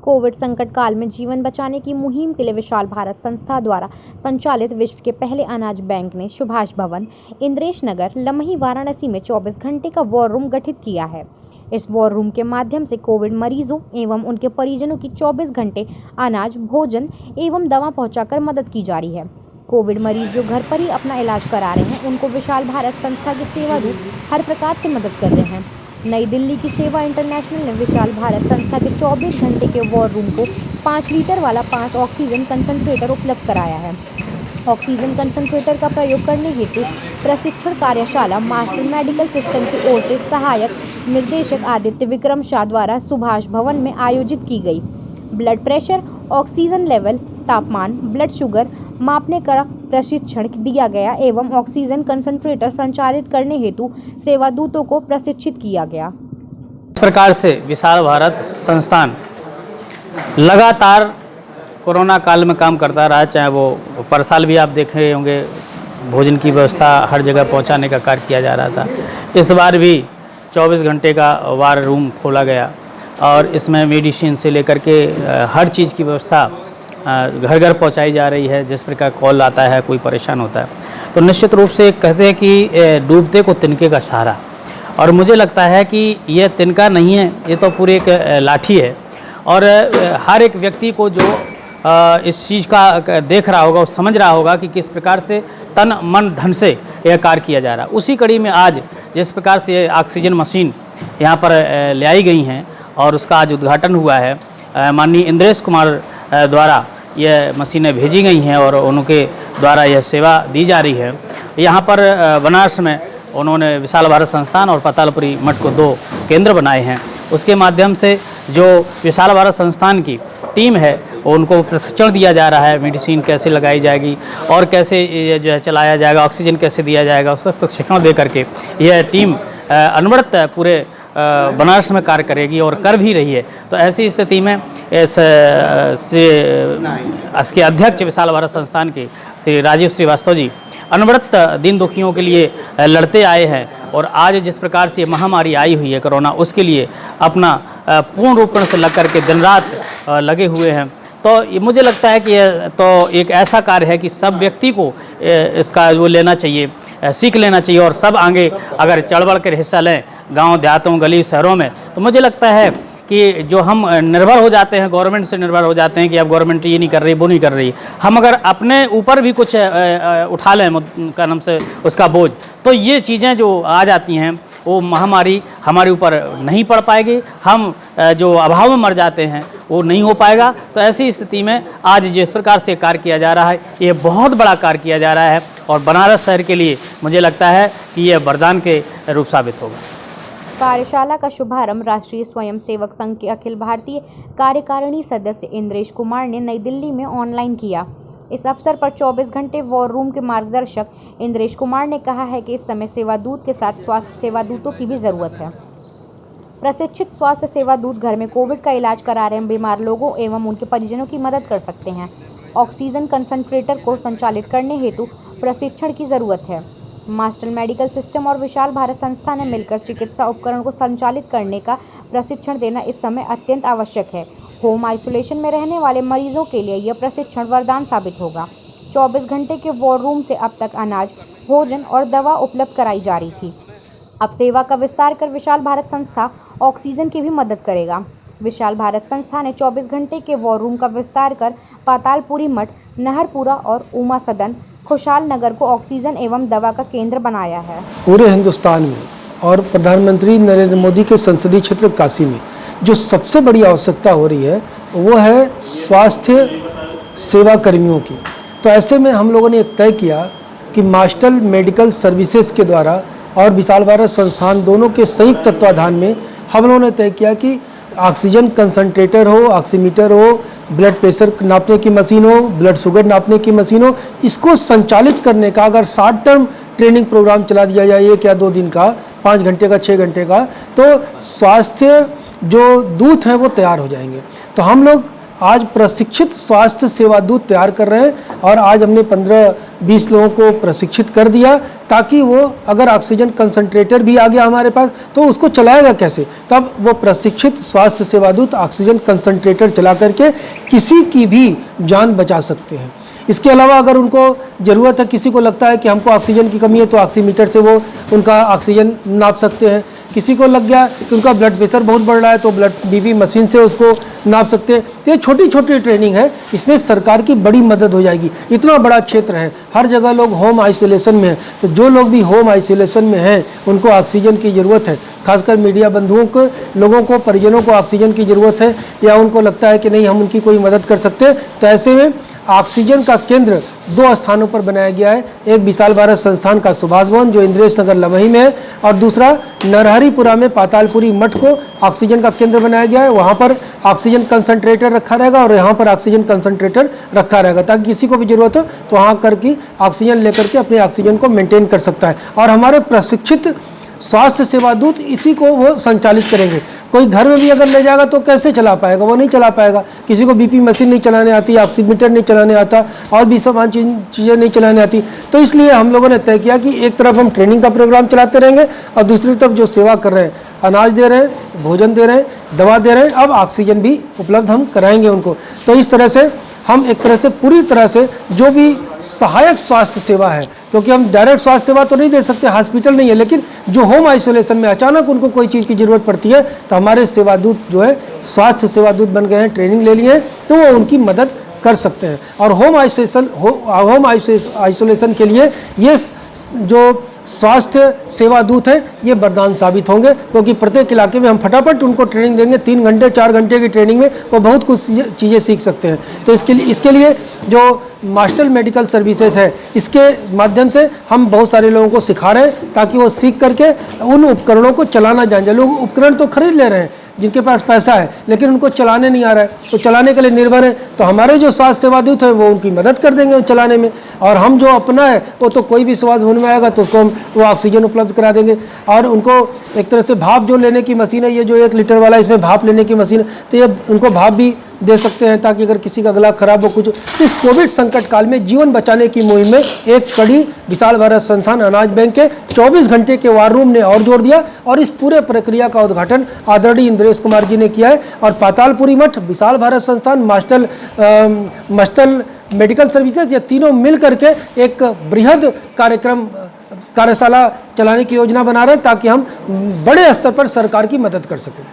Covid संकट काल में जीवन बचाने की मुहिम के लिए विशाल भारत संस्था द्वारा संचालित विश्व के पहले अनाज बैंक ने सुभाष भवन, इंद्रेश नगर, लमही, वाराणसी में 24 घंटे का वॉर रूम गठित किया है। इस वॉर रूम के माध्यम से कोविड मरीजों एवं उनके परिजनों की 24 घंटे अनाज, भोजन एवं दवा पहुंचाकर मदद की जा रही है। कोविड मरीज जो घर पर ही अपना इलाज करा रहे हैं, उनको विशाल भारत संस्था के सेवादूत हर प्रकार से मदद कर रहे हैं। नई दिल्ली की सेवा इंटरनेशनल ने विशाल भारत संस्था के 24 घंटे के वॉर रूम को 5 लीटर वाला 5 ऑक्सीजन कंसंट्रेटर उपलब्ध कराया है। ऑक्सीजन कंसंट्रेटर का प्रयोग करने हेतु प्रशिक्षण कार्यशाला मास्टर मेडिकल सिस्टम की ओर से सहायक निर्देशक आदित्य विक्रम शाह द्वारा सुभाष भवन में आयोजित की गई। ब्लड प्रेशर, ऑक्सीजन लेवल, तापमान, ब्लड शुगर मापने का प्रशिक्षण दिया गया एवं ऑक्सीजन कंसंट्रेटर संचालित करने हेतु सेवादूतों को प्रशिक्षित किया गया। इस प्रकार से विशाल भारत संस्थान लगातार कोरोना काल में काम करता रहा, चाहे वो पर साल भी आप देख रहे होंगे भोजन की व्यवस्था हर जगह पहुंचाने का कार्य किया जा रहा था। इस बार भी 24 घंटे का वार रूम खोला गया और इसमें मेडिसिन से लेकर के हर चीज़ की व्यवस्था घर घर पहुंचाई जा रही है। जिस प्रकार कॉल आता है, कोई परेशान होता है तो निश्चित रूप से कहते हैं कि डूबते को तिनके का सहारा, और मुझे लगता है कि यह तिनका नहीं है, ये तो पूरी एक लाठी है। और हर एक व्यक्ति को जो इस चीज़ का देख रहा होगा, वो समझ रहा होगा कि किस प्रकार से तन मन धन से यह कार्य किया जा रहा है। उसी कड़ी में आज जिस प्रकार से ऑक्सीजन मशीन यहाँ पर ले आई गई हैं और उसका आज उद्घाटन हुआ है, माननीय इंद्रेश कुमार द्वारा यह मशीनें भेजी गई हैं और उनके द्वारा यह सेवा दी जा रही है। यहाँ पर बनारस में उन्होंने विशाल भारत संस्थान और पातालपुरी मठ को 2 केंद्र बनाए हैं। उसके माध्यम से जो विशाल भारत संस्थान की टीम है उनको प्रशिक्षण दिया जा रहा है, मेडिसिन कैसे लगाई जाएगी और कैसे ये जो है चलाया जाएगा, ऑक्सीजन कैसे दिया जाएगा, उसका प्रशिक्षण दे करके यह टीम अनवरत पूरे बनारस में कार्य करेगी और कर भी रही है। तो ऐसी स्थिति में इसके अध्यक्ष विशाल भारत संस्थान के श्री राजीव श्रीवास्तव जी अनवरत दीन दुखियों के लिए लड़ते आए हैं और आज जिस प्रकार से महामारी आई हुई है कोरोना, उसके लिए अपना पूर्ण रूप से लग करके दिन रात लगे हुए हैं। तो मुझे लगता है कि यह तो एक ऐसा कार्य है कि सब व्यक्ति को इसका वो लेना चाहिए, सीख लेना चाहिए और सब आगे अगर चढ़ बढ़ कर हिस्सा लें गांव देहातों, गली, शहरों में, तो मुझे लगता है कि जो हम निर्भर हो जाते हैं, गवर्नमेंट से निर्भर हो जाते हैं कि अब गवर्नमेंट ये नहीं कर रही, वो नहीं कर रही, हम अगर अपने ऊपर भी कुछ उठा लें का नाम से उसका बोझ, तो ये चीज़ें जो आ जाती हैं वो महामारी हमारे ऊपर नहीं पड़ पाएगी, हम जो अभाव में मर जाते हैं वो नहीं हो पाएगा। तो ऐसी स्थिति में आज जिस प्रकार से कार्य किया जा रहा है, ये बहुत बड़ा कार्य किया जा रहा है और बनारस शहर के लिए मुझे लगता है कि यह वरदान के रूप साबित होगा। कार्यशाला का शुभारंभ राष्ट्रीय स्वयं सेवक संघ के अखिल भारतीय कार्यकारिणी सदस्य इंद्रेश कुमार ने नई दिल्ली में ऑनलाइन किया। इस अवसर पर 24 घंटे वॉर रूम के मार्गदर्शक इंद्रेश कुमार ने कहा है कि इस समय सेवादूत के साथ स्वास्थ्य सेवादूतों की भी जरूरत है। प्रशिक्षित स्वास्थ्य सेवादूत घर में कोविड का इलाज करा रहे बीमार लोगों एवं उनके परिजनों की मदद कर सकते हैं। ऑक्सीजन कंसंट्रेटर को संचालित करने हेतु प्रशिक्षण की जरूरत है। मास्टर मेडिकल सिस्टम और विशाल भारत संस्था ने मिलकर चिकित्सा उपकरण को संचालित करने का प्रशिक्षण देना इस समय अत्यंत आवश्यक है। होम आइसोलेशन में रहने वाले मरीजों के लिए यह प्रशिक्षण वरदान साबित होगा। 24 घंटे के वॉर रूम से अब तक अनाज, भोजन और दवा उपलब्ध कराई जा रही थी। अब सेवा का विस्तार कर विशाल भारत संस्था ऑक्सीजन की भी मदद करेगा। विशाल भारत संस्था ने 24 घंटे के वॉर रूम का विस्तार कर पातालपुरी मठ, नहरपुरा और उमा सदन, खुशहाल नगर को ऑक्सीजन एवं दवा का केंद्र बनाया है। पूरे हिंदुस्तान में और प्रधानमंत्री नरेंद्र मोदी के संसदीय क्षेत्र काशी में जो सबसे बड़ी आवश्यकता हो रही है वो है स्वास्थ्य सेवा कर्मियों की। तो ऐसे में हम लोगों ने एक तय किया कि मास्टर मेडिकल सर्विसेज के द्वारा और विशाल भारत संस्थान दोनों के संयुक्त तत्वाधान में हम लोगों ने तय किया कि ऑक्सीजन कंसंट्रेटर हो, ऑक्सीमीटर हो, ब्लड प्रेशर नापने की मशीन हो, ब्लड शुगर नापने की मशीन हो, इसको संचालित करने का अगर शॉर्ट टर्म ट्रेनिंग प्रोग्राम चला दिया जाए 1 या 2 दिन का, 5 घंटे का, 6 घंटे का, तो स्वास्थ्य जो दूत हैं वो तैयार हो जाएंगे। तो हम लोग आज प्रशिक्षित स्वास्थ्य सेवा दूत तैयार कर रहे हैं और आज हमने 15 20 लोगों को प्रशिक्षित कर दिया, ताकि वो अगर ऑक्सीजन कंसंट्रेटर भी आ गया हमारे पास तो उसको चलाएगा कैसे। तब वो प्रशिक्षित स्वास्थ्य सेवादूत ऑक्सीजन कंसंट्रेटर चला करके किसी की भी जान बचा सकते हैं। इसके अलावा अगर उनको ज़रूरत है, किसी को लगता है कि हमको ऑक्सीजन की कमी है, तो ऑक्सीमीटर से वो उनका ऑक्सीजन नाप सकते हैं। किसी को लग गया कि उनका ब्लड प्रेशर बहुत बढ़ रहा है, तो ब्लड बीपी मशीन से उसको नाप सकते हैं। तो ये छोटी छोटी ट्रेनिंग है, इसमें सरकार की बड़ी मदद हो जाएगी। इतना बड़ा क्षेत्र है, हर जगह लोग होम आइसोलेशन में हैं, तो जो लोग भी होम आइसोलेशन में हैं उनको ऑक्सीजन की ज़रूरत है। खासकर मीडिया बंधुओं को, लोगों को, परिजनों को ऑक्सीजन की ज़रूरत है, या उनको लगता है कि नहीं हम उनकी कोई मदद कर सकते हैं, तो ऐसे में ऑक्सीजन का केंद्र 2 स्थानों पर बनाया गया है। एक विशाल भारत संस्थान का सुभाष भवन जो इंद्रेश नगर लमही में है, और दूसरा नरहरिपुरा में पातालपुरी मठ को ऑक्सीजन का केंद्र बनाया गया है। वहाँ पर ऑक्सीजन कंसंट्रेटर रखा रहेगा और यहाँ पर ऑक्सीजन कंसंट्रेटर रखा रहेगा, ताकि किसी को भी जरूरत हो तो वहाँ करके ऑक्सीजन लेकर के अपने ऑक्सीजन को मेंटेन कर सकता है। और हमारे प्रशिक्षित स्वास्थ्य सेवादूत इसी को वो संचालित करेंगे। कोई घर में भी अगर ले जाएगा तो कैसे चला पाएगा, वो नहीं चला पाएगा। किसी को बीपी मशीन नहीं चलाने आती, ऑक्सीमीटर नहीं चलाने आता, और भी समान चीज़ें नहीं चलाने आती। तो इसलिए हम लोगों ने तय किया कि एक तरफ हम ट्रेनिंग का प्रोग्राम चलाते रहेंगे और दूसरी तरफ जो सेवा कर रहे हैं, अनाज दे रहे हैं, भोजन दे रहे हैं, दवा दे रहे हैं, अब ऑक्सीजन भी उपलब्ध हम कराएंगे उनको। तो इस तरह से हम एक तरह से पूरी तरह से जो भी सहायक स्वास्थ्य सेवा है, क्योंकि हम डायरेक्ट स्वास्थ्य सेवा तो नहीं दे सकते, हॉस्पिटल नहीं है, लेकिन जो होम आइसोलेशन में अचानक उनको कोई चीज़ की ज़रूरत पड़ती है तो हमारे सेवादूत जो है स्वास्थ्य सेवादूत बन गए हैं, ट्रेनिंग ले लिए हैं, तो वो उनकी मदद कर सकते हैं। और होम आइसोलेशन के लिए ये जो स्वास्थ्य सेवादूत हैं ये वरदान साबित होंगे, क्योंकि प्रत्येक इलाके में हम फटाफट उनको ट्रेनिंग देंगे। 3 घंटे 4 घंटे की ट्रेनिंग में वो बहुत कुछ चीज़ें सीख सकते हैं। तो इसके लिए जो मास्टर मेडिकल सर्विसेज है, इसके माध्यम से हम बहुत सारे लोगों को सिखा रहे हैं, ताकि वो सीख करके उन उपकरणों को चलाना जान जाए। लोग उपकरण तो खरीद ले रहे हैं जिनके पास पैसा है, लेकिन उनको चलाने नहीं आ रहा है, तो चलाने के लिए निर्भर है। तो हमारे जो स्वास्थ्य सेवादूत हैं वो उनकी मदद कर देंगे चलाने में। और हम जो अपना है वो तो कोई भी स्वास्थ्य भवन में आएगा तो उसको हम वो ऑक्सीजन उपलब्ध करा देंगे। और उनको एक तरह से भाप जो लेने की मशीन है, ये जो 1 लीटर वाला इसमें भाप लेने की मशीन है, तो ये उनको भाप भी दे सकते हैं, ताकि अगर किसी का गला खराब हो कुछ। इस कोविड संकट काल में जीवन बचाने की मुहिम में एक कड़ी विशाल भारत संस्थान अनाज बैंक के 24 घंटे के वार रूम ने और जोड़ दिया, और इस पूरे प्रक्रिया का उद्घाटन आदरणीय इंद्रेश कुमार जी ने किया है। और पातालपुरी मठ, विशाल भारत संस्थान, मास्टर मेडिकल सर्विसेज, ये तीनों मिल करके एक बृहद कार्यशाला चलाने की योजना बना रहे हैं, ताकि हम बड़े स्तर पर सरकार की मदद कर सकें।